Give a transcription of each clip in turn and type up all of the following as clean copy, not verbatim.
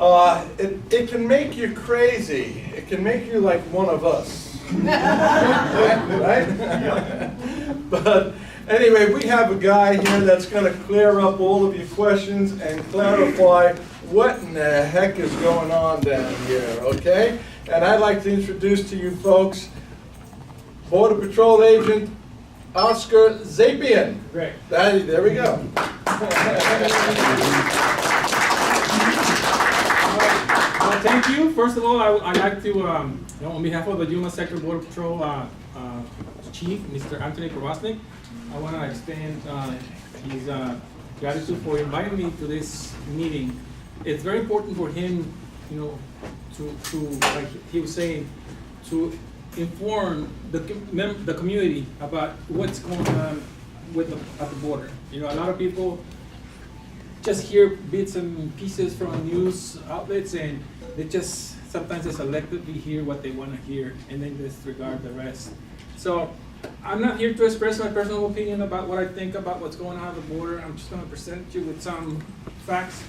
It can make you crazy. It can make you like one of us. Right? But anyway, we have a guy here that's going to clear up all of your questions and clarify what in the heck is going on down here, okay? And I'd like to introduce to you folks Border Patrol Agent Oscar Zapian. Great. There we go. Thank you. First of all, I'd like to, on behalf of the Yuma Sector Border Patrol Chief, Mr. Anthony Kravosnik, I want to extend his gratitude for inviting me to this meeting. It's very important for him, to like he was saying, to inform the community about what's going on at the border. A lot of people just hear bits and pieces from news outlets, and they just sometimes they selectively hear what they want to hear, and then disregard the rest. So I'm not here to express my personal opinion about what I think about what's going on at the border. I'm just going to present you with some facts,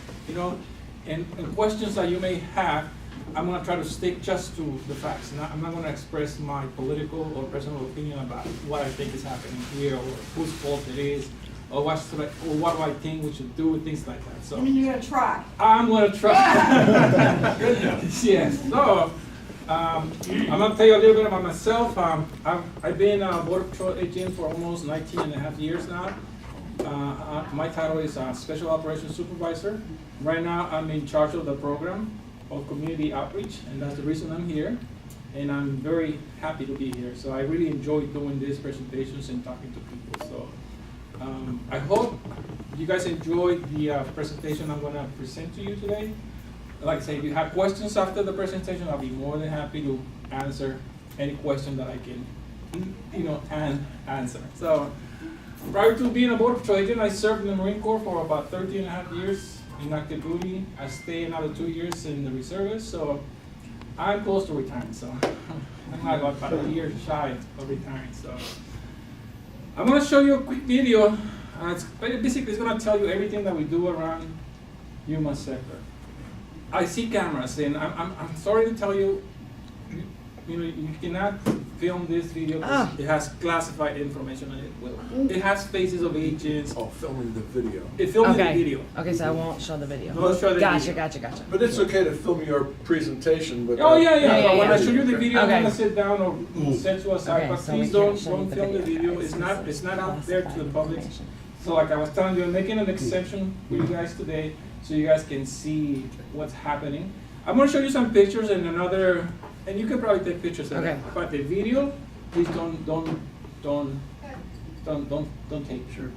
and questions that you may have. I'm going to try to stick just to the facts. I'm not going to express my political or personal opinion about what I think is happening here, or whose fault it is, or what do I think we should do, things like that. So I mean, you're going to try. I'm going to try. Yes. So I'm going to tell you a little bit about myself. I've been a Border Patrol agent for almost 19 and a half years now. My title is Special Operations Supervisor. Right now, I'm in charge of the program of community outreach, and that's the reason I'm here. And I'm very happy to be here. So I really enjoy doing these presentations and talking to people. So I hope you guys enjoyed the presentation I'm going to present to you today. Like I say, if you have questions after the presentation, I'll be more than happy to answer any question that I can, answer. So prior to being a Border Patrol agent, I served in the Marine Corps for about 13 and a half years in active duty. I stayed another 2 years in the reservists, so I'm close to retiring. So I'm not about a year shy of retiring. So I'm going to show you a quick video. Basically, it's going to tell you everything that we do around Yuma Sector. I see cameras, and I'm sorry to tell you, you cannot film this video because it has classified information on it. It has faces of agents. Oh, filming the video. It filmed the video. Okay, so I won't show the video. We'll show the Gotcha. But it's okay to film your presentation. But Oh yeah. But when I yeah. show you the video, Okay. I'm gonna sit down or set to a side. Okay, But so please we don't can't show film the the video. video. It's not out there to the public. So like I was telling you, I'm making an exception for you guys today, so you guys can see what's happening. I'm gonna show you some pictures and and you can probably take pictures of Okay. it. But the video, please don't take. Sure.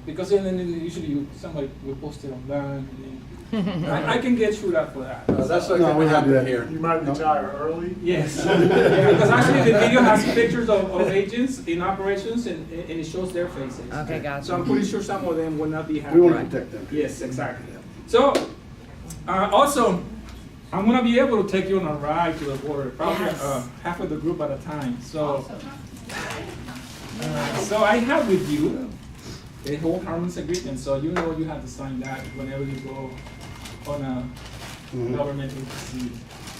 Because then usually somebody will post it online, and then I can get screwed up for that. that's not going to happen here. You might retire early. Yes. Yeah, because actually the video has pictures of agents in operations, and it shows their faces. Okay, gotcha. So I'm pretty sure some of them will not be happy. We want to protect them. Yes, exactly. So, also, I'm going to be able to take you on a ride to the border, probably Yes. half of the group at a time. So, so I have with you a whole harmless agreement, so you know you have to sign that whenever you go on a government agency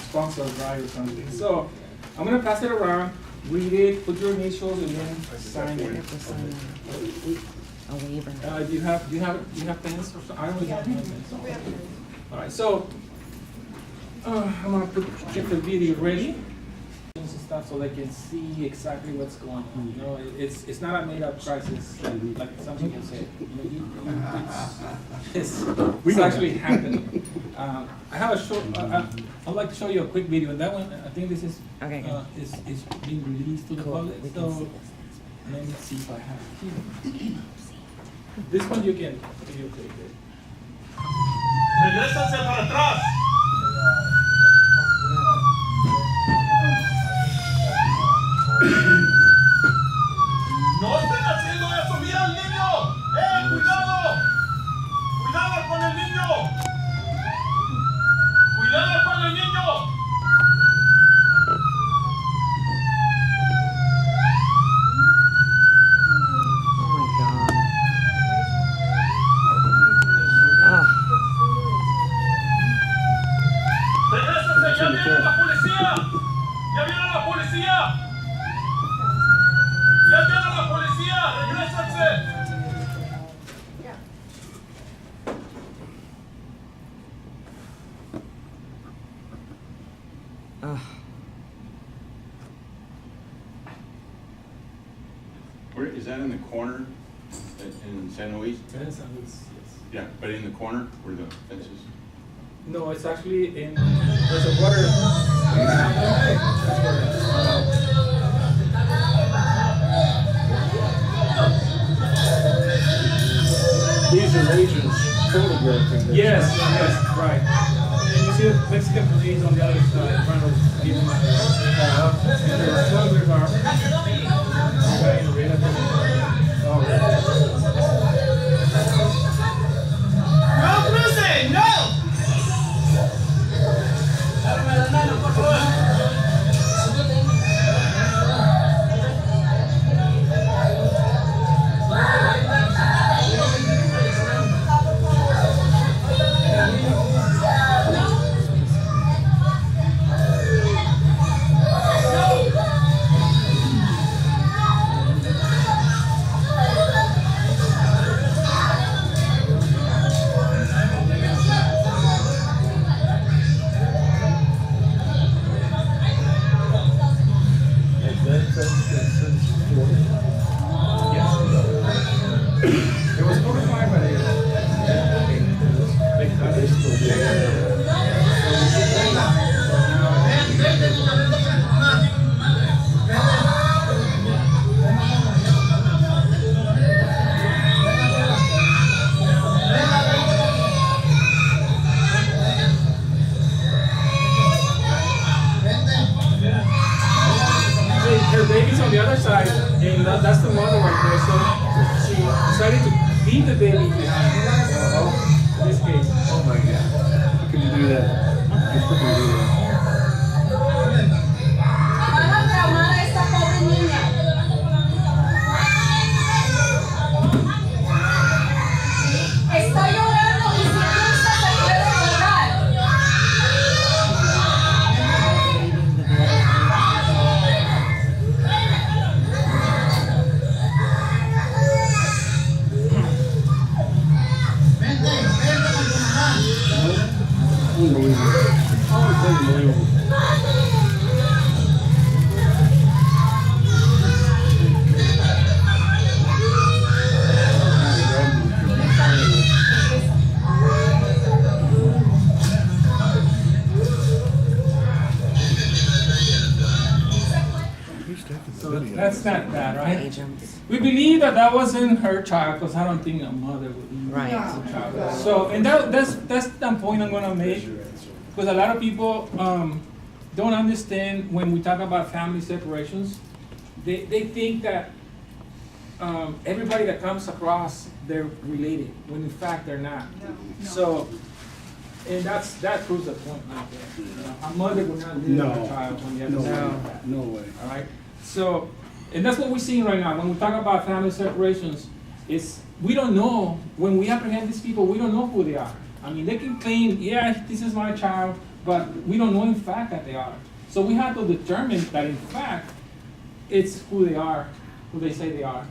sponsored ride or something. So, I'm going to pass it around, read it, put your initials, and then sign We it. have to sign a waiver. Do you have pens? Or I only have pens. All right, so I'm gonna get the video ready and stuff so they can see exactly what's going on. It's not a made-up crisis like some people say. It's actually happening. I have a short. I'd like to show you a quick video, and that one I think this is Okay, good. is being released to the Cool. public. We can So see this. let me see if I have it here. This one you can videotape it. Regrésense para atrás. No estén haciendo eso, mira al niño. Cuidado. Cuidado con el niño. Cuidado con el niño. Oh my god. Ah. Ugh. Where, is that in the corner in San Luis? Yes, and yes. Yeah, but in the corner where the fence is? No, it's actually in, there's a water. These are agents photographing this. Yes, yes, right. And you see the Mexican police on the other side trying to give them out. And their smugglers are. Right, in red. ¡No crucen! ¡No! Por favor. It was notified by the. Her baby's on the other side, and that's the mother right there. So she decided to leave the baby behind. In this case. Oh my God. How can you do that? How can you do that? Estaba traumada esta pobre niña. Está llorando y si gusta se puede llorar. Unbelievable. Oh, it's unbelievable. So that's not bad, right? Agents. We believe that that wasn't her child, because I don't think a mother would leave Right. a child. So, and that's the point I'm gonna make, because a lot of people don't understand when we talk about family separations. They think that everybody that comes across, they're related, when in fact they're not. So, and that proves the point right there. You know, a mother would not leave No. her child on the other No side. way. No way. All right, so, and that's what we're seeing right now, when we talk about family separations, is, we don't know, when we apprehend these people, we don't know who they are. I mean, they can claim, yeah, this is my child, but we don't know in fact that they are. So we have to determine that in fact, it's who they are, who they say they are.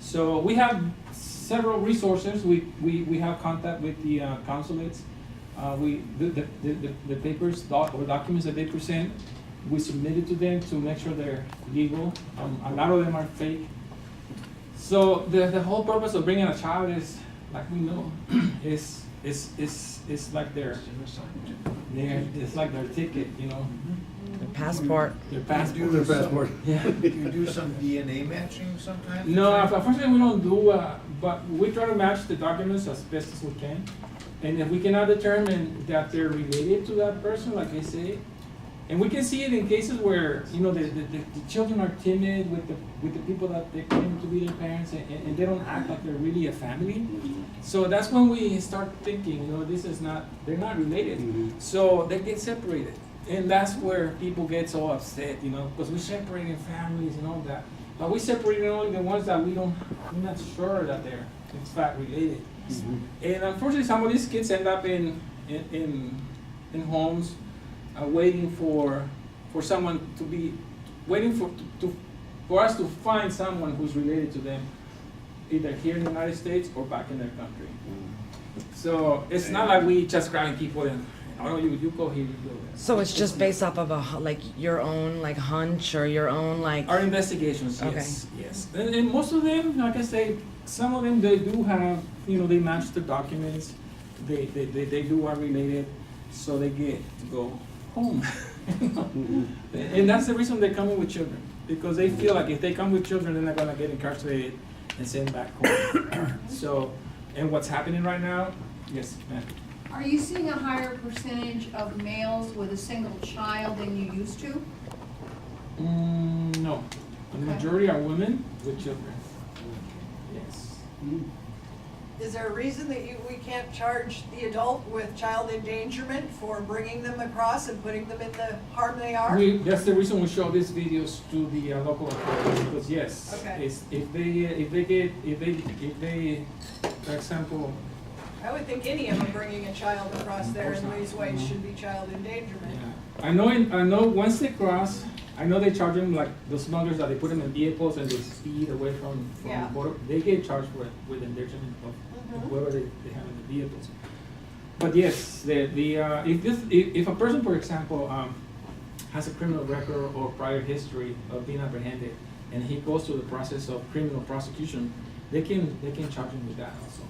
So we have several resources, we have contact with the consulates. The papers, or documents that they present, we submit it to them to make sure they're legal. A lot of them are fake. So the whole purpose of bringing a child is, like we know, is like it's like their ticket, you know, The passport. their passport. Their passport. Yeah. Do you do some DNA matching sometimes? No, unfortunately we don't do, but we try to match the documents as best as we can. And if we cannot determine that they're related to that person, like I say, and we can see it in cases where, you know, the children are timid with the people that they claim to be their parents, and they don't act like they're really a family. So that's when we start thinking, you know, they're not related. Mhm. So they get separated. And that's where people get so upset, you know, because we're separating families and all that. But we separated only the ones that we're not sure that they're in fact related. Mhm. And unfortunately, some of these kids end up in homes, waiting for someone for us to find someone who's related to them. either here in the United States or back in their country. So it's not like we just grabbing people and, oh, you go here, you go there. So it's just based off of like your own like hunch or your own like. Our investigations, yes, yes. And most of them, like I say, some of them, they do have, they match the documents, they do are related, so they get to go home. And that's the reason they're coming with children, because they feel like if they come with children, they're not gonna get incarcerated and sent back home. So, and what's happening right now, yes, ma'am. Are you seeing a higher percentage of males with a single child than you used to? No, the majority are women with children. Yes. Is there a reason that we can't charge the adult with child endangerment for bringing them across and putting them in the harm they are? That's the reason we show these videos to the local authorities, because yes, Okay. if they, for example, I would think any of them bringing a child across there Of in course these not. ways should be child endangerment. yeah. I know once they cross, I know they charge them like the smugglers that they put them in vehicles and they speed away from Yeah. the border. They get charged with endangerment of Mhm. whoever they have in the vehicles. But yes, if a person, for example, has a criminal record or prior history of being apprehended, and he goes through the process of criminal prosecution, they can charge him with that also.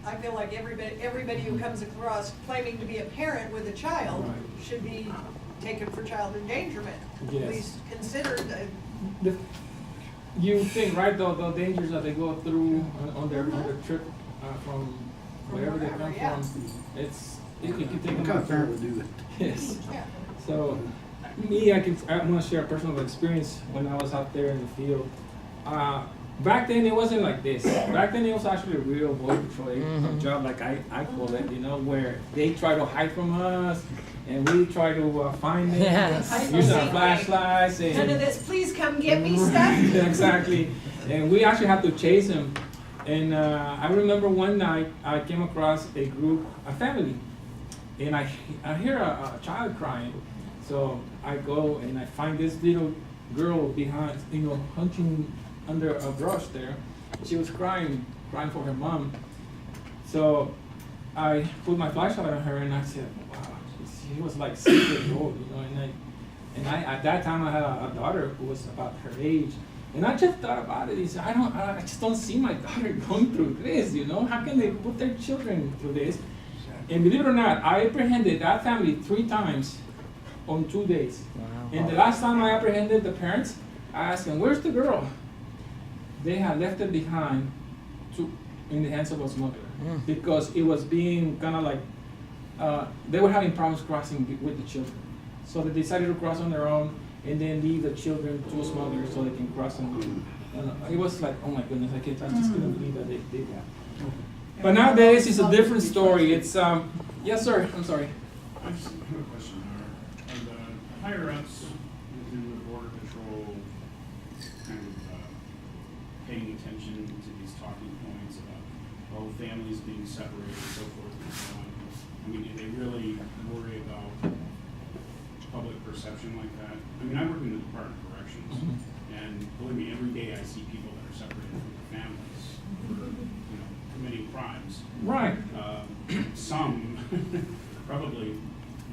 I feel like everybody who comes across claiming to be a parent with a child Right. should be taken for child endangerment. Yes. At least considered. You think, right, the dangers that they go through on their trip from wherever they come wherever, yeah. from, it can take them. What kind of parent would do that? Yes. Yeah. So, me, I want to share a personal experience when I was out there in the field. Back then, it wasn't like this. Back then, it was actually a real border patrol job, like I call it, where they try to hide from us, and we try to find them, Yes. use our flashlights, and None of this, please come get me stuff. exactly. And we actually have to chase them. And I remember one night I came across a family, and I hear a child crying. So I go and I find this little girl behind, hunching under a brush there. She was crying for her mom. So I put my flashlight on her and I said, wow, she was like 6 years old, and I at that time I had a daughter who was about her age. And I just thought about it. I just don't see my daughter going through this, How can they put their children through this? And believe it or not, I apprehended that family 3 times on 2 days. Wow. And the last time I apprehended the parents, I asked them, where's the girl? They had left it behind in the hands of a smuggler because it was being kind of like, they were having problems crossing with the children. So they decided to cross on their own and then leave the children to a smuggler so they can cross them. It was like, oh my goodness, I just couldn't believe that they did that. But nowadays it's a different story. It's, yes sir, I'm sorry. I just have a question. Are the higher ups within the Border Patrol kind of paying attention to these talking points about, families being separated and so forth and so on? I mean, do they really worry about public perception like that? I mean, I work in the Department of Corrections, and believe me, every day I see people that are separated from their families for, committing crimes. Right. Some probably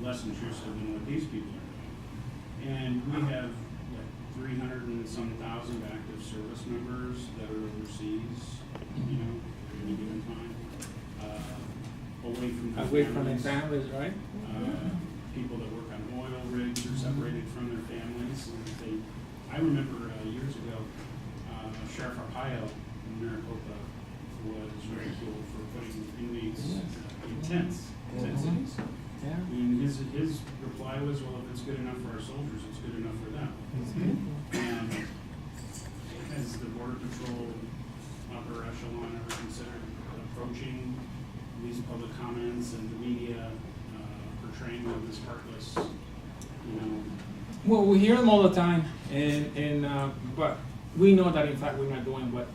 less intrusive than what these people are doing. And we have like 300 and some thousand active service members that are overseas, at any given time, away from their families, right? People that work on oil rigs are separated from their families. And I remember years ago, Sheriff Arpaio in Maricopa was ridiculed for putting inmates in tents cities. Yeah. And his reply was, well, if it's good enough for our soldiers, it's good enough for them. And has the Border Patrol upper echelon ever considered approaching these public comments and the media portraying them as heartless, Well, we hear them all the time, but we know that in fact we're not doing what,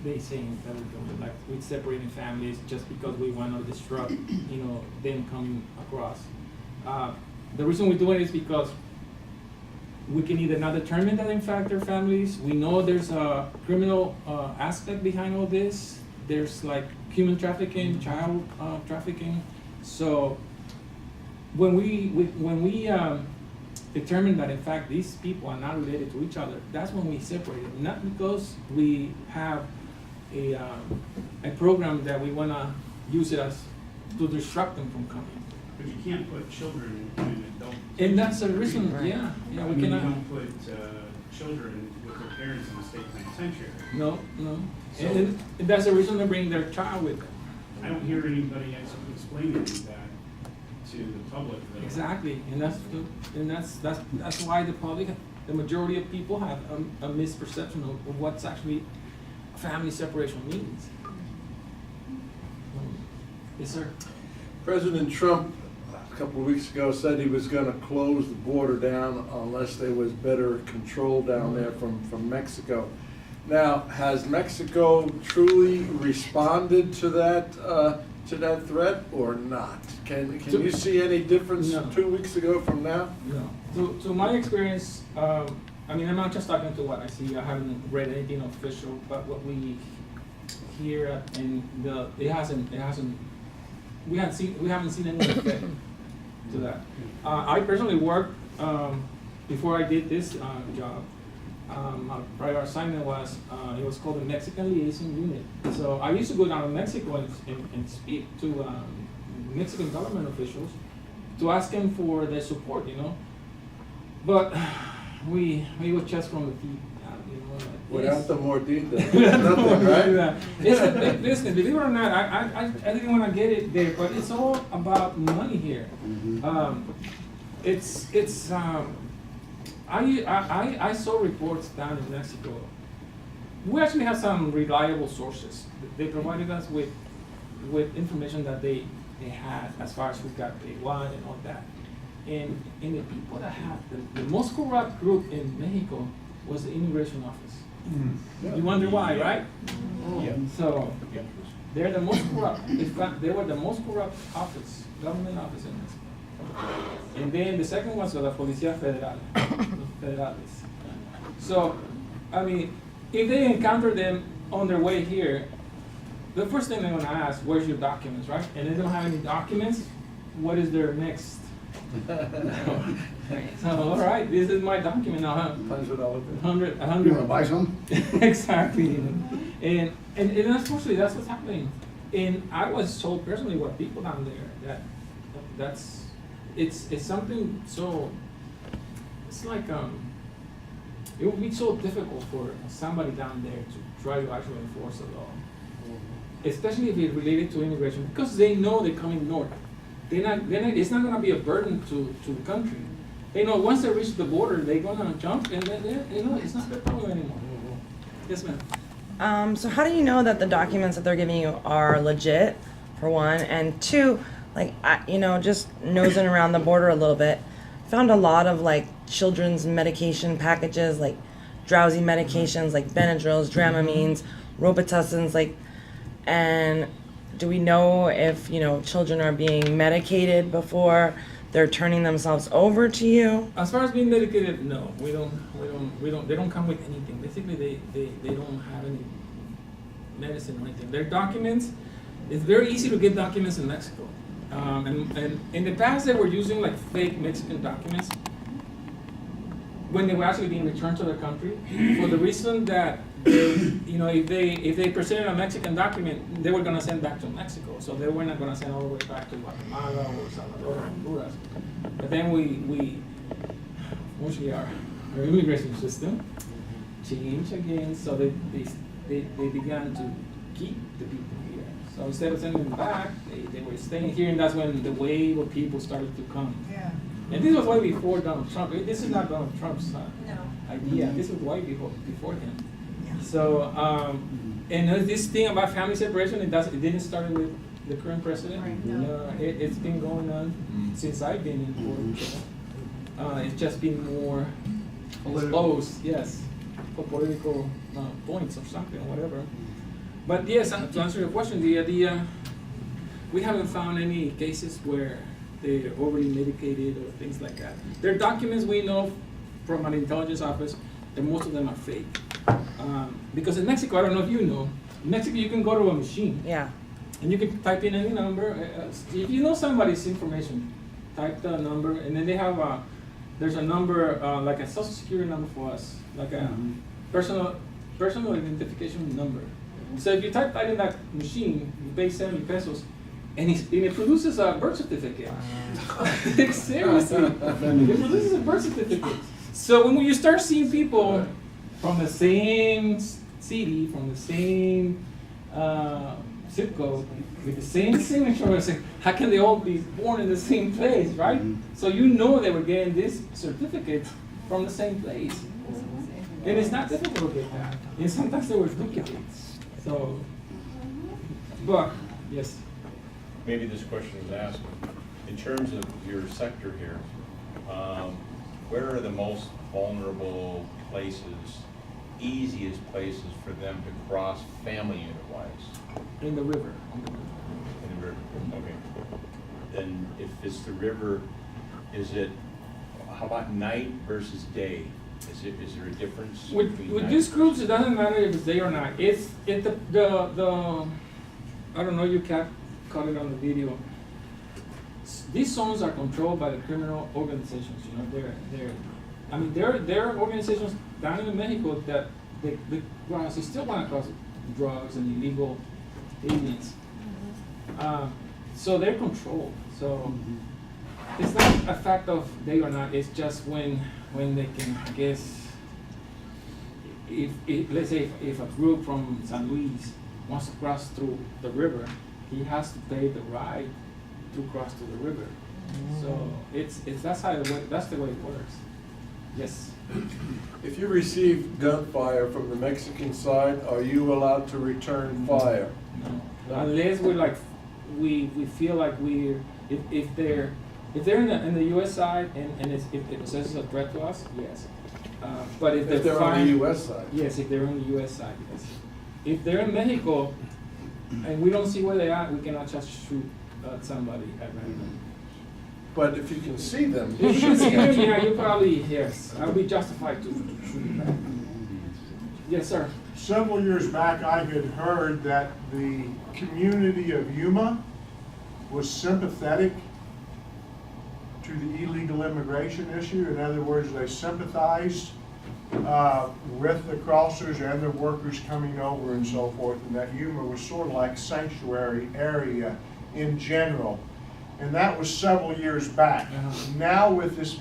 they say that we're doing, like we're separating families just because we want to disrupt, them coming across. The reason we do it is because we can either not determine that in fact they're families. We know there's a criminal aspect behind all this. There's like human trafficking, child trafficking. So when we determine that in fact these people are not related to each other, that's when we separate them. Not because we have a program that we want to use it as to disrupt them from coming. But you can't put children in an adult. And that's the reason, Right. yeah, I we mean, you cannot. don't put children with their parents in a state penitentiary. No. So- And that's the reason they bring their child with them. I don't hear anybody actually explaining that to the public. Though. Exactly, and that's why the public, the majority of people have a misperception of what's actually family separation means. Yes, sir. President Trump, a couple of weeks ago, said he was gonna close the border down unless there was better control down there from Mexico. Now, has Mexico truly responded to that threat or not? Can you see any difference No. 2 weeks ago from now? No. So my experience, I mean, I'm not just talking to what I see. I haven't read anything official, but what we hear and it hasn't. We haven't seen any effect to that. I personally worked before I did this job. My prior assignment was it was called the Mexican Liaison Unit. So I used to go down to Mexico and speak to Mexican government officials to ask them for their support, you know. But we were just from the feet, you know. Like, Without yes. the more detail, nothing, right? It's a big business. Believe it or not, I didn't want to get it there, but it's all about money here. I saw reports down in Mexico. We actually have some reliable sources. They provided us with information that they had as far as who got paid what and all that. And the people that had the most corrupt group in Mexico was the immigration office. You wonder why, right? Yeah. So they're the most corrupt. In fact, they were the most corrupt office, government office in Mexico. And then the second one was the Policía Federal, Federales. So, I mean, if they encounter them on their way here, the first thing they're gonna ask, where's your documents, right? And they don't have any documents, what is their next? So, all right, this is my document now, $100. 100. You wanna buy some? Exactly. And unfortunately, that's what's happening. And I was told personally what people down there that's it's something so it's like it would be so difficult for somebody down there to try to actually enforce the law, especially if it's related to immigration, because they know they're coming north. It's not gonna be a burden to the country. They know once they reach the border, they're gonna jump, and then it's not their problem anymore. Yes, ma'am. So how do you know that the documents that they're giving you are legit, for one, and two, like, just nosing around the border a little bit, found a lot of like children's medication packages, like drowsy medications, like Benadryls, Dramamines, Robitussin, like, and do we know if, children are being medicated before they're turning themselves over to you? As far as being medicated, no, we don't. They don't come with anything. Basically, they don't have any medicine or anything. Their documents, it's very easy to get documents in Mexico. And in the past, they were using like fake Mexican documents when they were actually being returned to their country, for the reason that if they presented a Mexican document, they were gonna send back to Mexico, so they were not gonna send all the way back to Guatemala or Salvador or Honduras. But then we unfortunately our immigration system changed again, so they began to keep the people here. So instead of sending them back, they were staying here, and that's when the wave of people started to come. Yeah. And this was way before Donald Trump. This is not Donald Trump's No. idea. This was way before him. Yeah. So, and this thing about family separation, it didn't start with the current president. Right, no. It's been going on since I've been in board. It's just been more exposed, yes, for political points or something, whatever. But yes, to answer your question, we haven't found any cases where they're overly medicated or things like that. Their documents, we know from an intelligence office, and most of them are fake. Because in Mexico, I don't know if you know, in Mexico you can go to a machine Yeah. and you can type in any number. If you know somebody's information, type the number, and then they have there's a number like a social security number for us, like a personal identification number. So if you type that in that machine, you pay 70 pesos, and it produces a birth certificate. Seriously, it produces a birth certificate. So when you start seeing people from the same city, from the same zip code, with the same signature, I say, how can they all be born in the same place, right? So you know they were getting this certificate from the same place. And it's not difficult to get that. And sometimes they were duplicates. So, but, yes. Maybe this question was asked, in terms of your sector here, where are the most vulnerable places, easiest places for them to cross family unit-wise? In the river. In the river, okay. Then if it's the river, how about night versus day? Is there a difference? With night these versus- groups, it doesn't matter if it's day or night. It's the I don't know, you can't caught it on the video. These zones are controlled by the criminal organizations. You know, there are organizations down in Mexico that they still want to cause drugs and illegal aliens. So they're controlled. So it's not a fact of day or night. It's just when they can, I guess, if let's say if a group from San Luis wants to cross through the river, he has to pay the ride to cross to the river. So that's the way it works. Yes. If you receive gunfire from the Mexican side, are you allowed to return fire? No. No. Unless we feel like if they're in the U.S. side and if it possesses a threat to us, yes. But if They're on the U.S. side? Yes, if they're on the U.S. side, yes. If they're in Mexico and we don't see where they are, we cannot just shoot somebody at random. But if you can see them. If you can see them, yeah, you probably, yes. I'll be justified to shoot back. Yes, sir. Several years back, I had heard that the community of Yuma was sympathetic to the illegal immigration issue. In other words, they sympathized with the crossers and the workers coming over and so forth, and that Yuma was sort of like sanctuary area in general. And that was several years back. Now with this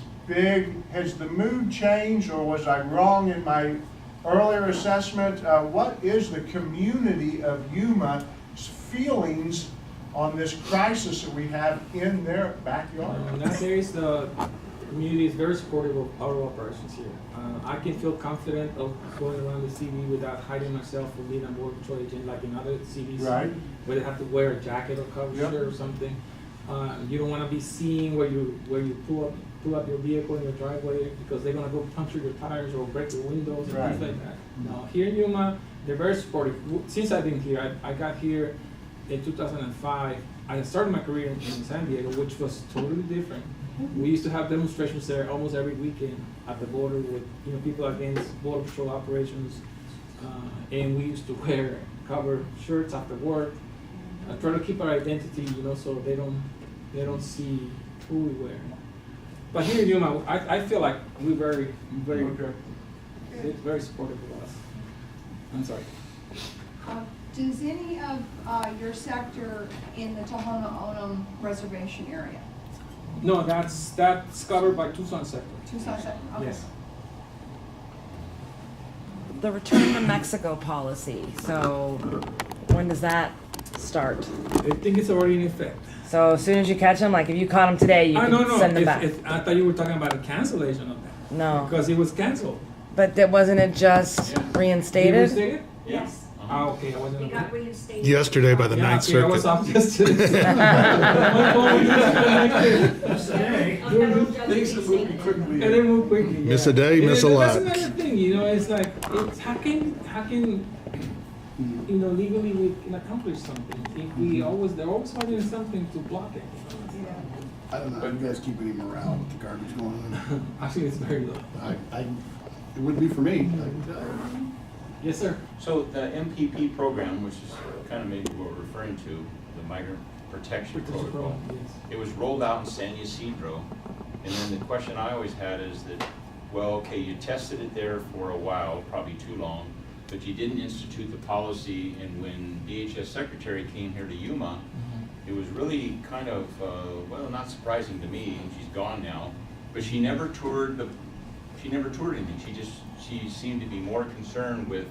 has the mood changed, or was I wrong in my earlier assessment? What is the community of Yuma's feelings on this crisis that we have in their backyard? Nowadays, the community is very supportive of our operations here. I can feel confident of going around the CD without hiding myself from being a border patrol agent like in other cities. Right. Where they have to wear a jacket or cover shirt or something. You don't want to be seen where you pull up your vehicle in your driveway because they're going to go puncture your tires or break your windows and things like that. No, here in Yuma, they're very supportive. Since I've been here, I got here in 2005. I started my career in San Diego, which was totally different. We used to have demonstrations there almost every weekend at the border with people against border patrol operations, and we used to wear covered shirts after work. Try to keep our identity, so they don't see who we wear. But here in Yuma, I feel like we're very it's very supportive of us. I'm sorry. Does any of your sector in the Tohono O'odham reservation area? No, that's covered by Tucson sector. Tucson sector, okay. Yes. The return to Mexico policy. So when does that start? I think it's already in effect. So as soon as you catch them, like if you caught them today, you can send them back. I thought you were talking about a cancellation of that. No. Because it was canceled. But wasn't it just reinstated? Reinstated? Yes. Ah, okay, I wasn't. It got reinstated. Yesterday by the Yeah, Ninth okay, I was Circuit. off yesterday. Things are moving quickly. And then move quickly. Miss a day, miss a And lot. That's another thing, it's like, how can legally we can accomplish something if they're always finding something to block it. I don't know, how you guys keep any morale with the garbage going on? Actually, it's very low. It wouldn't be for me. Yes, sir. So the MPP program, which is kind of maybe what we're referring to, the Migrant Protection Protocol, Yes. it was rolled out in San Ysidro. And then the question I always had is that, well, okay, you tested it there for a while, probably too long, but you didn't institute the policy. And when DHS Secretary came here to Yuma, it was really kind of, well, not surprising to me, she's gone now, but she never toured anything. She seemed to be more concerned with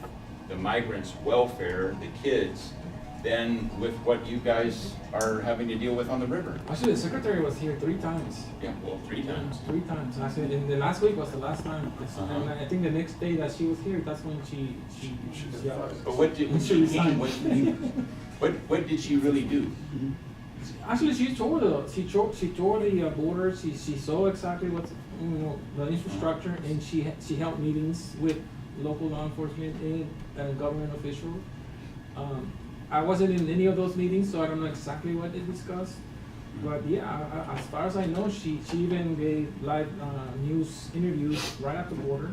the migrants' welfare, the kids, than with what you guys are having to deal with on the river. Actually, the secretary was here 3 times. Yeah, well, 3 times. 3 times. Actually, and the last week was the last time. And I think the next day that she was here, that's when she yeah. But what did, when she came, what did she really do? Actually, she toured the border. She saw exactly what's, the infrastructure, and she held meetings with local law enforcement and government officials. I wasn't in any of those meetings, so I don't know exactly what they discussed. But yeah, as far as I know, she even gave live news interviews right at the border.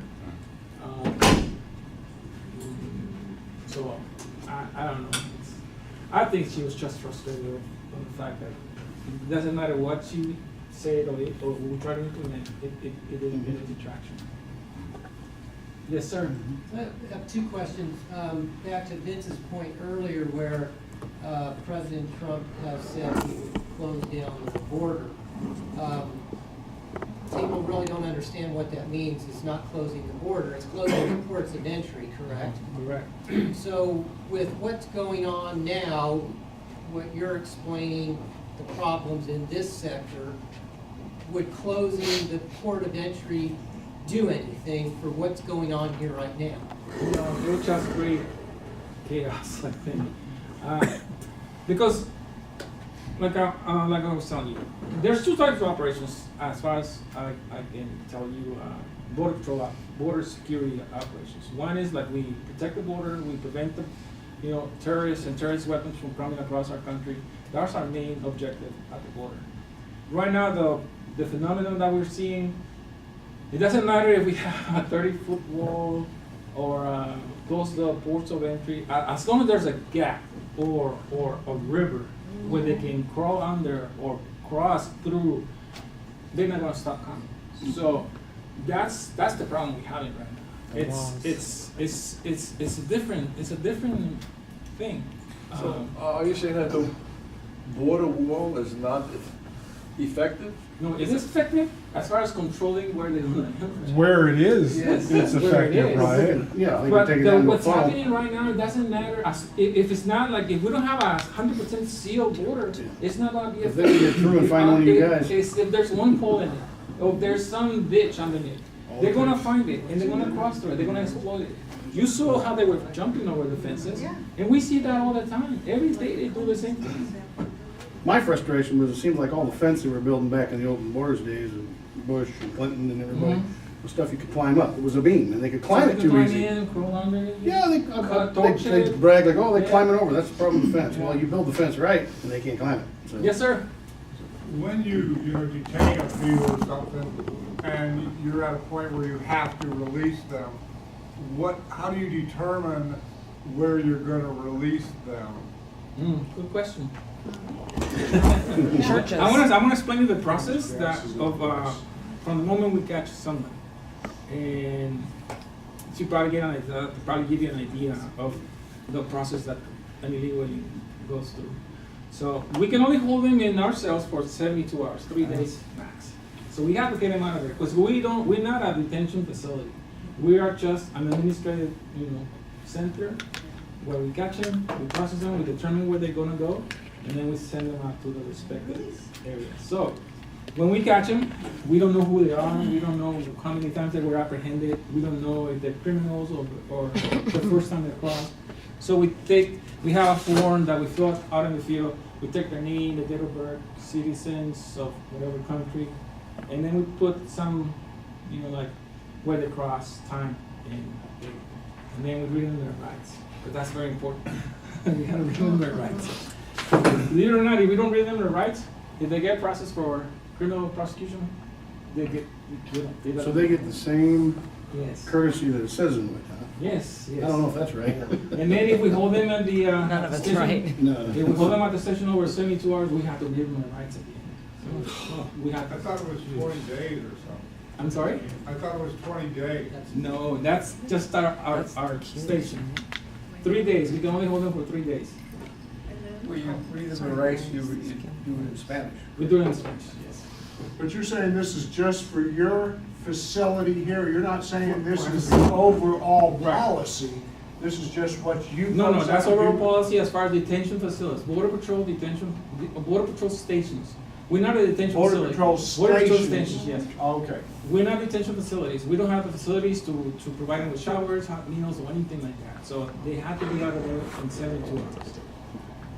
So I don't know. I think she was just frustrated with the fact that it doesn't matter what she said or we try to implement, it didn't get any traction. Yes, sir. I have 2 questions. Back to Vince's point earlier where President Trump said he would close down the border. People really don't understand what that means. It's not closing the border, it's closing the ports of entry, correct? Correct. So with what's going on now, what you're explaining, the problems in this sector, would closing the port of entry do anything for what's going on here right now? It would just create chaos, I think. Because, like I was telling you, there's 2 types of operations as far as I can tell you, border patrol, border security operations. One is like we protect the border, we prevent the, terrorists and terrorist weapons from coming across our country. That's our main objective at the border. Right now, the phenomenon that we're seeing, it doesn't matter if we have a 30-foot wall or close the ports of entry, as long as there's a gap or a river where they can crawl under or cross through, they're not gonna stop coming. So that's the problem we have right now. It's a different thing. So are you saying that the border wall is not effective? No, it is effective as far as controlling where they're gonna enter. Where it is, Yes, it's where it effective, is. right? Yeah, they But can take it down to a what's funnel. happening right now, it doesn't matter, if it's not like, if we don't have a 100% sealed border, it's not gonna be If effective. they can get through and find one of you guys. If there's one hole in it, or if there's some ditch underneath, they're gonna find it, and they're gonna cross through it, they're gonna exploit it. You saw how they were jumping over the fences, and we see that all the time. Every day they do the same thing. My frustration was it seemed like all the fence they were building back in the open borders days of Bush and Clinton and everybody, was stuff you could climb up. It was a beam and they could climb it So you too can easy. climb in, crawl under it. Yeah, they torches. brag like, oh, they're Yeah. climbing over. That's the problem with the fence. Well, you build the fence right and they can't climb it. So. Yes, sir. When you detain a few or something, and you're at a point where you have to release them, how do you determine where you're gonna release them? Good question. Churches. I want to explain you the process from the moment we catch someone, and to probably give you an idea of the process that an illegal alien goes through. So we can only hold them in our cells for 72 hours, 3 days max. So we have to get them out of there because we're not a detention facility. We are just an administrative, center where we catch them, we process them, we determine where they're gonna go, and then we send them out to the respective areas. So when we catch them, we don't know who they are, we don't know how many times they were apprehended, we don't know if they're criminals or the first time they cross. So we have a form that we fill out in the field, we take their name, the date of birth, citizens of whatever country, and then we put some, like where they cross, time, and then we read them their rights. But that's very important. We gotta read them their rights. Believe it or not, if we don't read them their rights, if they get processed for criminal prosecution, they get, So they get the same Yes. courtesy that a citizen would, huh? Yes, yes. I don't know if that's right. And then if we hold them at the, None of it's station, right. No. If we hold them at the station over 72 hours, we have to give them their rights again. So, we have I to. thought it was 20 days or something. I'm sorry? I thought it was 20 days. No, that's just our station. 3 days, we can only hold them for 3 days. Well, you read them the rights, you do it in Spanish. We do it in Spanish, yes. But you're saying this is just for your facility here, you're not saying this is the overall Right. policy, this is just what you. No, folks that's have to overall do? policy as far as detention facilities, border patrol detention, border patrol stations. We're not a detention Border facility. patrol Border patrol stations. stations, yes. Okay. We're not detention facilities. We don't have the facilities to provide them with showers, hot meals, or anything like that. So they have to be out of there in 72 hours.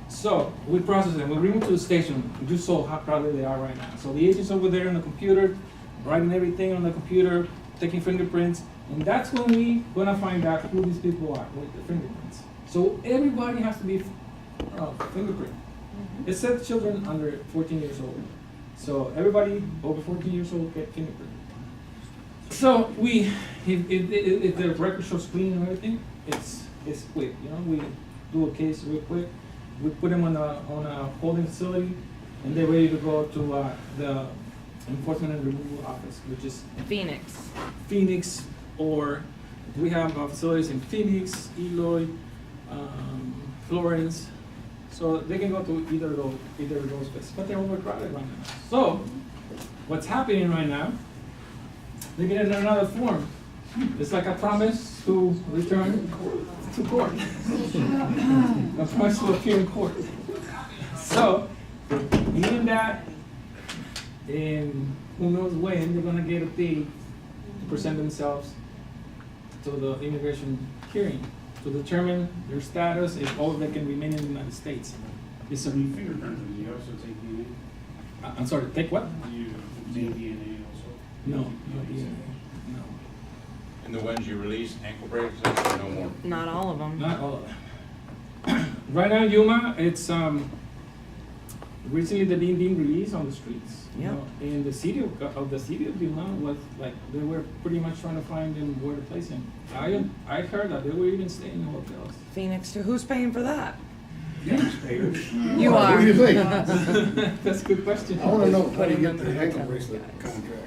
So we process them, we bring them to the station. You saw how crowded they are right now. So the agent's over there on the computer, writing everything on the computer, taking fingerprints, and that's when we gonna find out who these people are with the fingerprints. So everybody has to be fingerprint. Except children under 14 years old. So everybody over 14 years old get fingerprint. So if the record shows clean and everything, it's quick. You know, we do a case real quick. We put them on a holding facility, and they're ready to go to the enforcement and removal office, which is Phoenix, or we have facilities in Phoenix, Eloy, Florence. So they can go to either of those places, but they're overcrowded right now. So what's happening right now? They get another form. It's like a promise to return to court. A promise to appear in court. So even that, in who knows when, they're gonna get a fee to present themselves to the immigration hearing to determine their status if all they can remain in the United States. It's a, Fingerprints, do you also take DNA? I'm sorry, take what? Do you take DNA also? No, no DNA, no. And the ones you release, ankle bracelets, or no more? Not all of them. Not all of them. Right now, Yuma, it's recently they're being released on the streets. You Yep. know, and the city of Yuma was like, they were pretty much trying to find them where to place them. I heard that they were even staying in hotels. Phoenix too. Who's paying for that? Taxpayers. You What are. do you think? That's a good question. I wanna know how Put to him get in the the ankle hotel, bracelet guys. contract.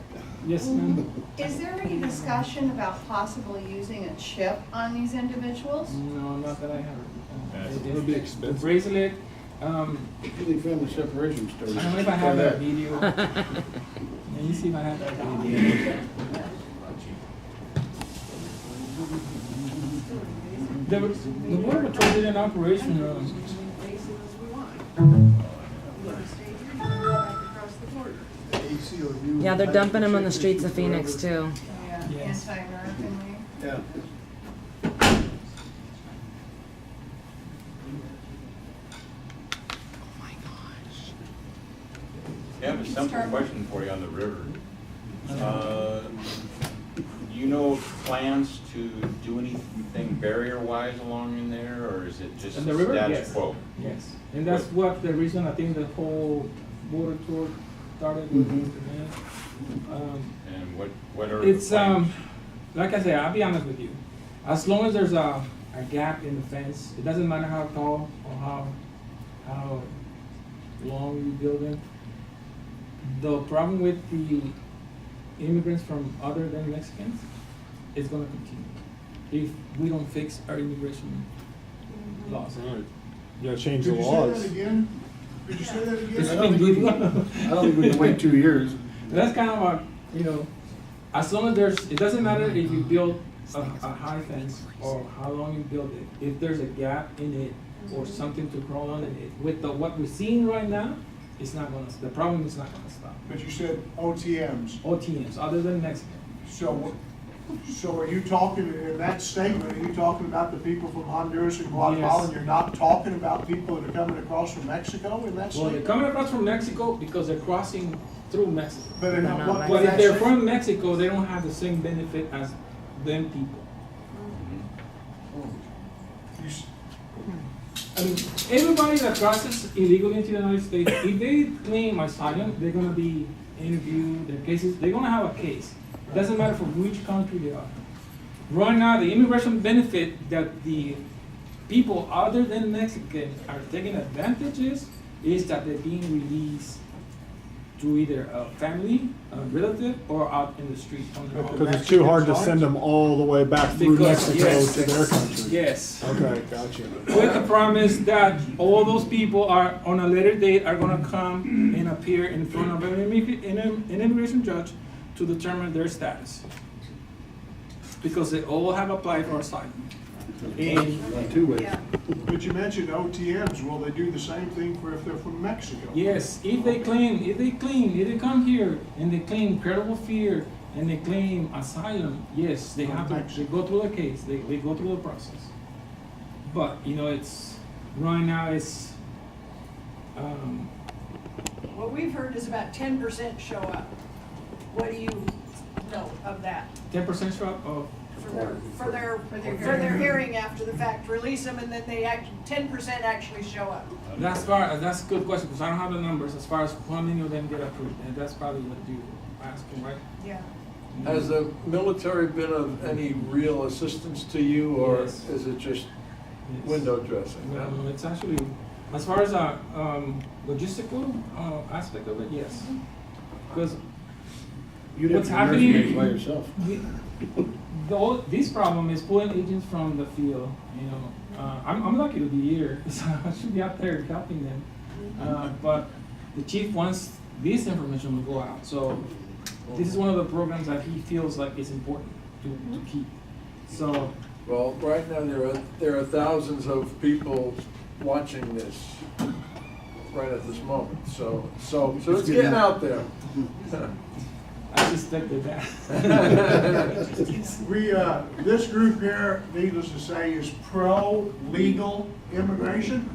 Yes, ma'am. Is there any discussion about possibly using a chip on these individuals? No, not that I have. It would be The expensive. bracelet, Usually family separation stories. I don't know if I have that video. Let me see if I have that video. The Border Patrol did an operation, Yeah, they're dumping them on the streets of Phoenix too. Yeah, Yes. anti-Americanly. Yeah. I have a simple question for you on the river. You know plans to do anything barrier-wise along in there, or is it just And the river, status yes. quo? Yes, and that's what the reason I think the whole border tour started with. And what are the It's, plans? like I said, I'll be honest with you. As long as there's a gap in the fence, it doesn't matter how tall or how long you build it. The problem with the immigrants from other than Mexicans is gonna continue if we don't fix our immigration laws. Right. You gotta change the Could you say laws. that again? Could you say that It's again? I don't think we can, I don't think we can wait 2 years. That's kind of a, you know, as long as it doesn't matter if you build a high fence or how long you build it. If there's a gap in it or something to crawl on it, with what we're seeing right now, it's not gonna, the problem is not gonna stop. But you said OTMs, OTMs, other than Mexico. so are you talking, in that statement, are you talking about the people from Honduras and Guatemala? Yes. And you're not talking about people that are coming across from Mexico in that Well, they're statement? coming across from Mexico because they're crossing through Mexico. But in They're not what- Mexican. But what if that they're statement- from Mexico, they don't have the same benefit as them people. you s- I mean, everybody that crosses illegally into the United States, if they claim asylum, they're gonna be interview their cases. They're gonna have a case. It doesn't matter from which country they are. Right now, the immigration benefit that the people other than Mexican are taking advantages is that they're being released to either a family, a relative, or out in the street on their own. Because it's too hard to send them all the way back through Mexico Yes, to their country. yes. Okay, gotcha. With the promise that all those people are, on a later date, are gonna come and appear in front of an immigration judge to determine their status. Because they all have applied for asylum. And, Two ways. Yeah. But you mentioned OTMs, will they do the same thing for if they're from Mexico? yes, if they come here and they claim credible fear and they claim asylum, yes, they have to, they go through the case, they go through the process. But, you know, it's, right now, it's, What we've heard is about 10% show up. What do you know of that? 10% shot of, For their hearing after the fact, release them and then they 10% actually show up. that's a good question, because I don't have the numbers as far as how many of them get approved, and that's probably what you're asking, right? Yeah. Has the military been of any real assistance to you, or Yes. is it just Yes. window dressing? No, it's actually, as far as a logistical aspect of it, yes. Because You'd have what's to happening, nurse by yourself. this problem is pulling agents from the field, you know. I'm lucky to be here, so I should be out there helping them. But the chief wants this information to go out, so this is one of the programs that he feels like is important to keep. So, Well, right now, there are thousands of people watching this right at this moment, so it's getting out there. I suspected that. We, this group here, needless to say, is pro-legal immigration.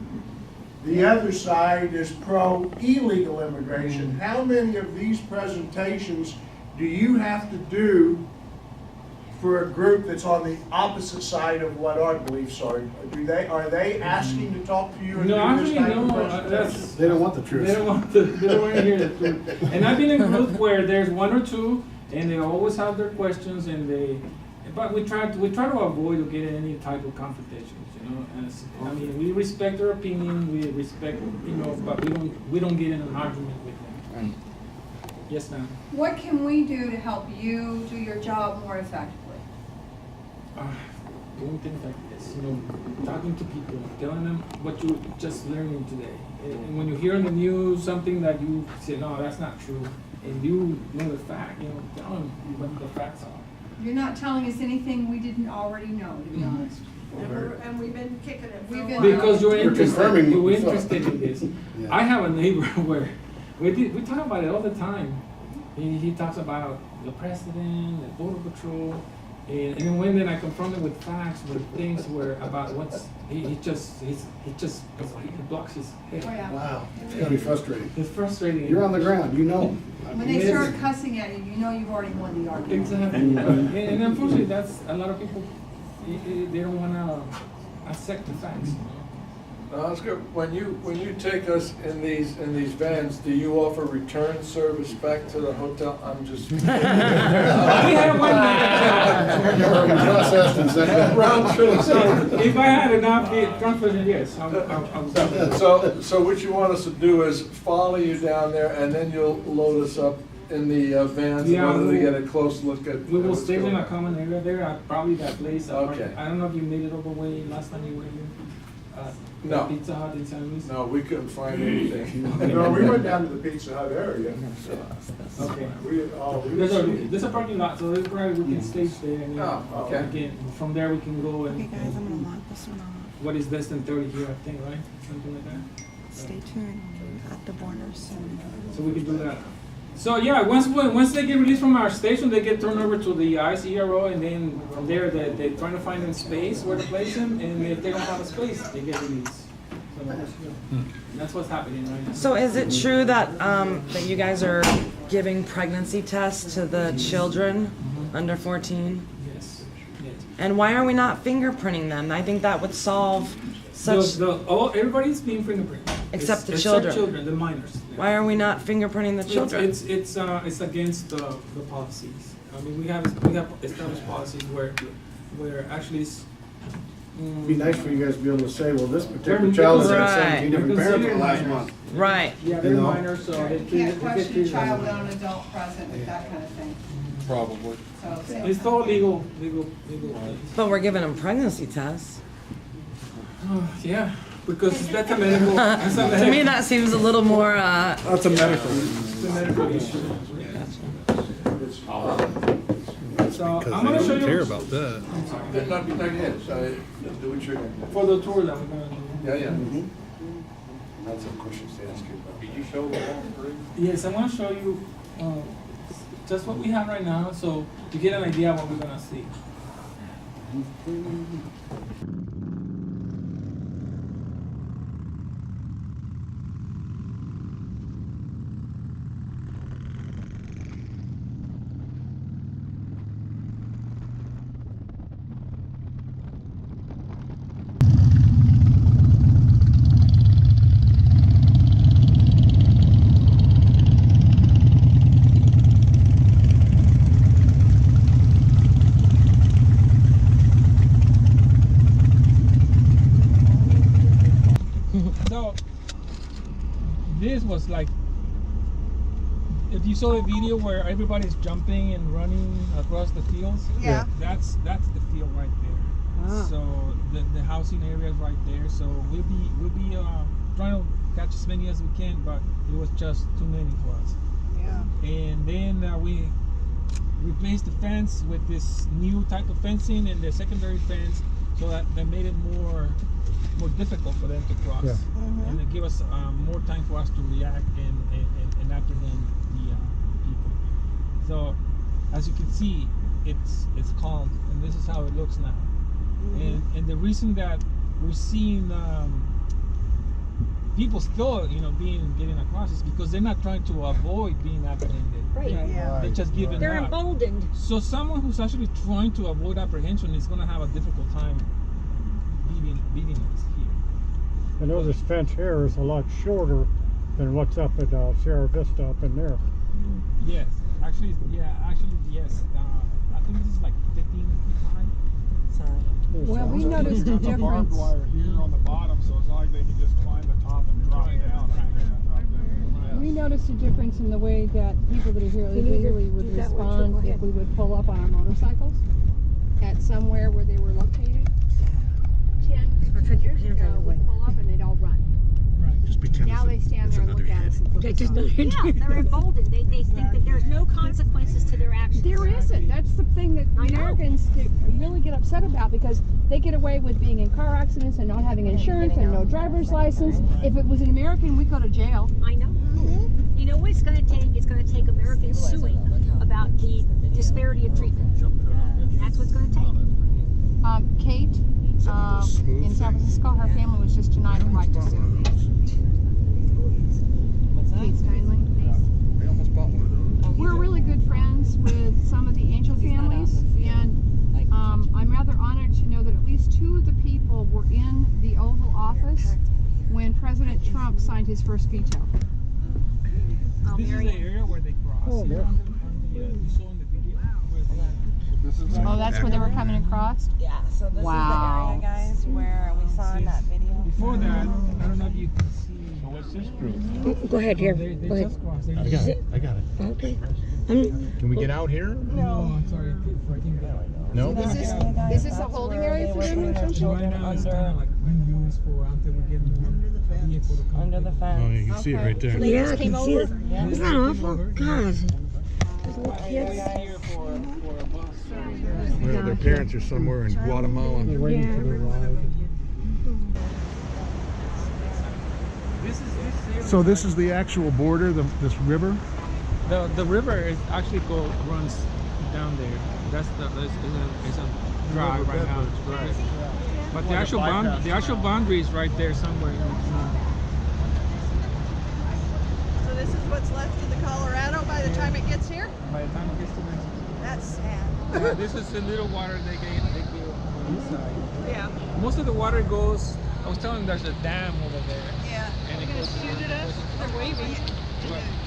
The other side is pro-illegal immigration. How many of these presentations do you have to do for a group that's on the opposite side of what our beliefs are? Are they asking to talk to you and No, do this actually, type of no, presentation? that's, They don't want the truth. they don't want to hear the truth. And I've been in groups where there's one or two, and they always have their questions, and but we try to avoid getting any type of confrontations, you know. I mean, we respect their opinion, we respect, you know, but we don't get in an argument with them. Yes, ma'am. What can we do to help you do your job more effectively? Doing things like this, you know, talking to people, telling them what you just learning today. And when you hear on the news something that you say, no, that's not true, and you know the fact, you know, tell them what the facts are. You're not telling us anything we didn't already know, to be honest. And we've been kicking it for a We've been- while. Because you're You're interested, confirming what you're we thought. interested in this. Yeah. I have a neighbor where we talk about it all the time. He talks about the president, the border patrol, and then I confront him with facts, with things where about what's he just blocks his Oh, head. yeah. Wow, it's gotta be frustrating. It's frustrating. You're on the ground, you know. When they start cussing at you, you know you've already won the argument. Exactly. And unfortunately, that's a lot of people. They don't want to accept the facts. Oscar, when you take us in these vans, do you offer return service back to the hotel? I'm just. We have one Processed and sent back. Round trip. So if I had enough confidence, yes, I would. So what you want us to do is follow you down there, and then you'll load us up in the vans in Yeah, order to we'll- get a close look at. We will what's stay in going a on. common area there, probably that place. Okay. I don't know if you made it all the way last time you were here. No. Pizza Hut in San Luis. No, we couldn't find anything. No, we went down to the Pizza Hut area. Okay. There's a parking lot, so there's probably we can stage there and then Oh, okay. we can, from there we can go and. Okay guys, I'm gonna lock this one off. What is less than 30 here, I think, right? Something like that. Stay tuned at the border soon. So we can do that. So yeah, once they get released from our station, they get turned over to the ICRO, and then from there they're trying to find them space where to place them, and if they don't have a space, they get released. So that's what's happening right now. So is it true that that you guys are giving pregnancy tests to the children under 14? Yes. Yes. And why are we not fingerprinting them? I think that would solve such. Everybody's being fingerprinted. Except the Except children. children, the minors. Why are we not fingerprinting the children? It's against the policies. I mean, we have established policies where actually it's. It'd be nice for you guys to be able to say, well, this particular We're- child has had Right. 17 different We're parents in the considering last minors. month. Right. Yeah, they're You know? minors, so they You treat- can't they question treated child as- without an adult present with that kind of thing. Probably. So, same It's thing. all legal things. But we're giving them pregnancy tests. Yeah, because that's a medical, that's a To me, medical, that seems a little more, That's a medical. it's a medical issue. So I'm gonna show you. about that. Not yet, so do what you're gonna do. For the tour that we're gonna do. Yeah. That's a question to ask you about. Did you show the whole three? Yes, I want to show you just what we have right now, so you get an idea of what we're gonna see. So this was like, if you saw the video where everybody's jumping and running across the fields, Yeah. that's the field right there. So the housing area is right there. So we'll be trying to catch as many as we can, but it was just too many for us. Yeah. And then we replaced the fence with this new type of fencing and the secondary fence, so that made it more difficult for them to cross, and it gave us more time for us to react and apprehend the people. So as you can see, it's calm, and this is how it looks now. And the reason that we're seeing people still, getting across is because they're not trying to avoid being apprehended. Right. Yeah. They're just giving They're up. emboldened. So someone who's actually trying to avoid apprehension is going to have a difficult time beating us here. I know this fence here is a lot shorter than what's up at Sierra Vista up in there. Yes, actually, yes. I think this is like 15 feet high. Well, we noticed a There's barbed difference. wire here on the bottom, so it's not like they can just climb the top and drop down. We noticed a difference in the way that people that are here illegally would respond if we would pull up on our motorcycles at somewhere where they were located. 10, 15 years ago, we'd pull up and they'd all run. Now they stand there and look at us and put us on. Yeah, they're emboldened. They think that there's no consequences to their actions. There isn't. That's the thing that I know. Americans really get upset about, because they get away with being in car accidents and not having insurance and no driver's license. If it was an American, we'd go to jail. I know. You know what it's going to take? It's going to take Americans suing about the disparity of treatment. And that's what it's going to take. Kate, in San Francisco, her family was just denied a right to sue. Kate Steinley. I almost bought one of those. We're really good friends with some of the Angel families, and I'm rather honored to know that at least 2 of the people were in the Oval Office when President Trump signed his first veto. This is the area where they cross. Here on the, you saw in the video where they, Oh, that's where they were coming across? Yeah, so this Wow. is the area, guys, where we saw in that video. before that, I don't know if you can see. So what's this group? Go ahead, here. They Go ahead. just crossed. They I just- got it, I got it. Okay. Can we get out here? No, I'm sorry. I think that. No? Is this a holding area for them or something? Right now it's kind of like being used for until we get more vehicle to come. Under the Oh, fence. you can see it right there. They just came over. Isn't that awful? God. Here for a bus. Well, their parents are somewhere in Guatemala. Waiting for the ride. This is So this is the actual border, this river? the river is actually runs down there. That's it's a dry right now. It's dry. But the actual boundary is right there somewhere. So this is what's left of the Colorado by the time it gets here? By the time it gets to Mexico. That's sad. Yeah, this is the little water they get on this side. Yeah. Most of the water goes. I was telling them there's a dam over there. Yeah. And it We're gonna waving.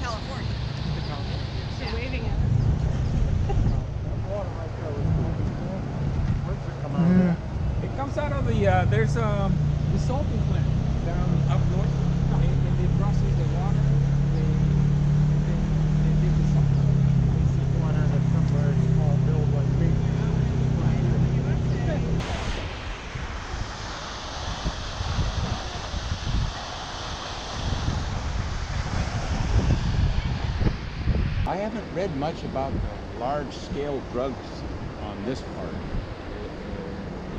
California. They're waving at us. It comes out of the, there's the salting plant down up north, and they process the water, they dig the salt. Water that's somewhere small build like me. I haven't read much about the large-scale drugs on this part.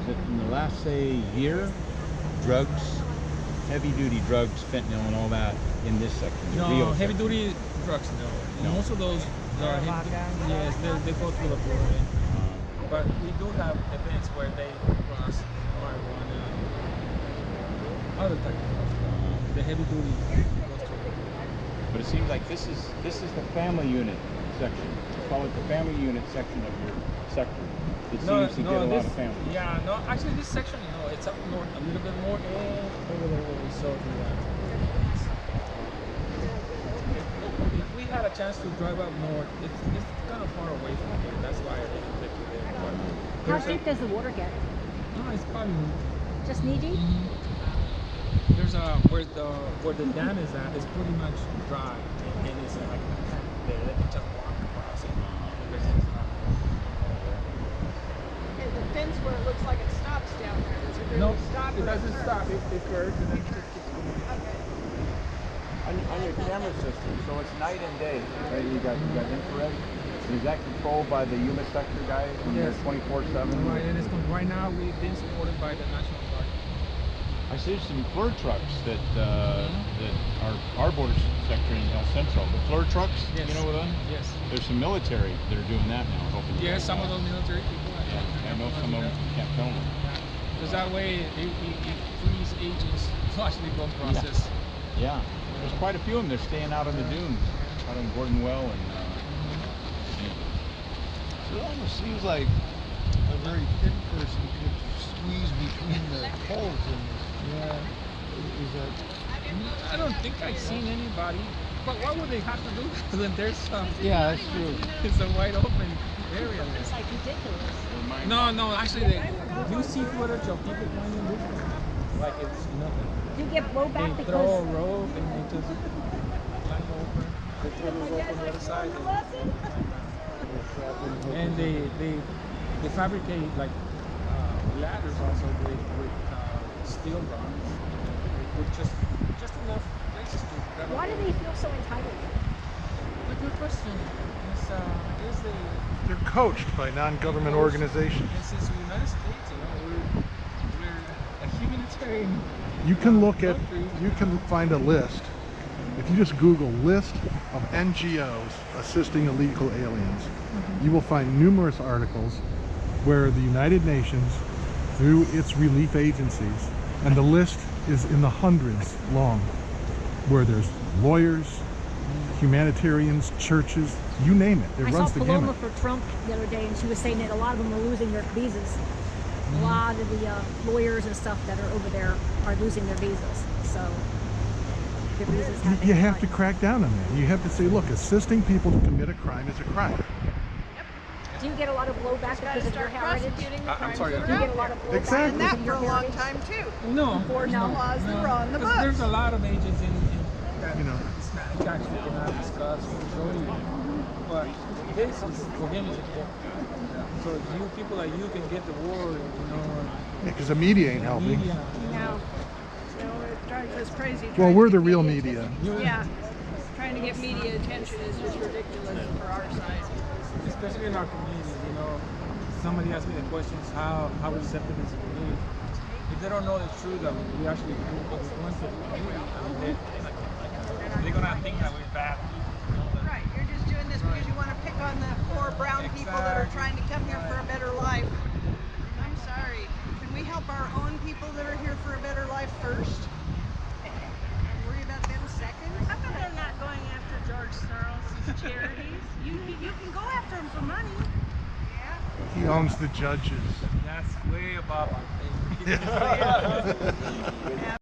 Is it in the last, say, year? Drugs, heavy-duty drugs, fentanyl and all that in this section? the No, Rio heavy section? duty drugs, no. No. Most of those are yes, they go through the border. But we do have events where they cross marijuana, other type of drugs. The heavy duty goes through. But it seems like this is the family unit section. Let's call it the family unit section of your sector. It seems to get a lot of families. Yeah, no, actually this section, it's up north a little bit more and over there where we saw the if we had a chance to drive up north, it's kind of far away from here. That's why I didn't take you there. How deep does the water get? No, it's probably Just knee deep? there's where the dam is at is pretty much dry and it's like they just walk across it. And the fence where it looks like it stops down there. Does it really No, stop? it doesn't stop. It curves and then it just keeps going. Okay. On your camera system, so it's night and day, right? You got infrared. Is that controlled by the Yuma sector guys? Yes. 24/7. Right, it is right now we've been supported by the National Guard. I see some FLIR trucks that are our border sector in El Centro. The FLIR trucks, Yes. you know what I'm? Yes. There's some military that are doing that now. Helping Yeah, some of those military people. Yeah, I know some of them can't film them. Because that way it frees agents to actually go process. Yeah, there's quite a few of them. They're staying out on the dunes, out on Gordon Well, and So it almost seems like a very thin person could squeeze between the poles. Yeah. Is that? I don't think I've seen anybody. But what would they have to do? Then there's Yeah, that's true. It's a wide open area. It's like ridiculous. No, actually, you see footage of people climbing this like it's nothing. Do you get blowback They because throw a rope and they just climb over. They throw the rope on the other side. And they fabricate like ladders also with steel rods. With just enough places to grab. why do they feel so entitled? A good question. Is the They're coached by non-government organizations. And since the United States, we're a humanitarian. You can look at, country. you can find a list. If you just Google list of NGOs assisting illegal aliens, you will find numerous articles where the United Nations, through its relief agencies, and the list is in the hundreds long, where there's lawyers, humanitarians, churches, you name it. It I saw runs the Paloma gamut. for Trump the other day, and she was saying that a lot of them are losing their visas. A lot of the lawyers and stuff that are over there are losing their visas. So their visas have You have to crack down on that. You have to say, look, assisting people to commit a crime is a crime. Do you get a lot of blowback because of your heritage? I'm sorry. Do you get a lot of blowback Exactly. because And that of for your a long heritage? time too. No, Before no, some laws that no. were on the 'Cause books. There's a lot of agents in that You know. actually cannot discuss or show you. But this is, for him, is a gift. So you people like you can get the word, Yeah, because the media ain't helping. media. No. So it drives us crazy. Well, trying we're to the get real media. Yeah. Trying to get media attention is just ridiculous for our side. Especially in our community, somebody asked me the questions, how receptive is the community? If they don't know the truth that we actually do what we want to do, they're gonna think that we're bad. Right, you're just doing this because you want to pick on the poor brown people that are trying to come here for a better life. I'm sorry. Can we help our own people that are here for a better life first? And worry about them second? How come they're not going after George Soros' charities? You can go after them for money. He owns the judges. That's way above our thing.